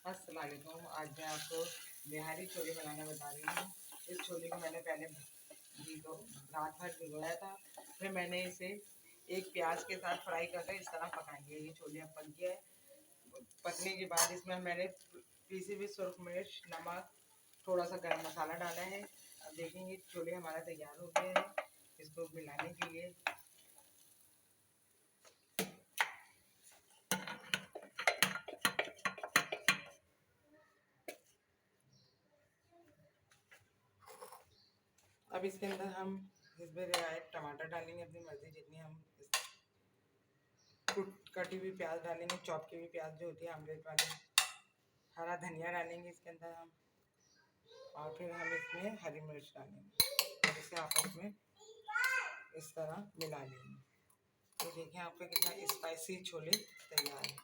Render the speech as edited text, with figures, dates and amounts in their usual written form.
अस्सलाम वालेकुम। आज मैं आपको बिहारी छोले बनाना बता रही हूँ। इस छोले को मैंने पहले रात भर भिगोया था, फिर मैंने इसे एक प्याज के साथ फ्राई करके इस तरह पकाएंगे। ये छोले अब पक गया है। पकने के बाद इसमें मैंने पीसी हुई सुरख मिर्च, नमक, थोड़ा सा गरम मसाला डाला है। अब देखेंगे छोले हमारा तैयार हो गए हैं इसको मिलाने के लिए। अब इसके अंदर हम हिस्बे रिवायत टमाटर डालेंगे, अपनी मर्ज़ी जितनी हम कटी हुई प्याज डालेंगे, चॉप की हुई प्याज जो होती है आमलेट वाली। हरा धनिया डालेंगे इसके अंदर हम, और फिर हम इसमें हरी मिर्च डालेंगे और इसे आपस में इस तरह मिला लेंगे। तो देखें आपका कितना स्पाइसी छोले तैयार है।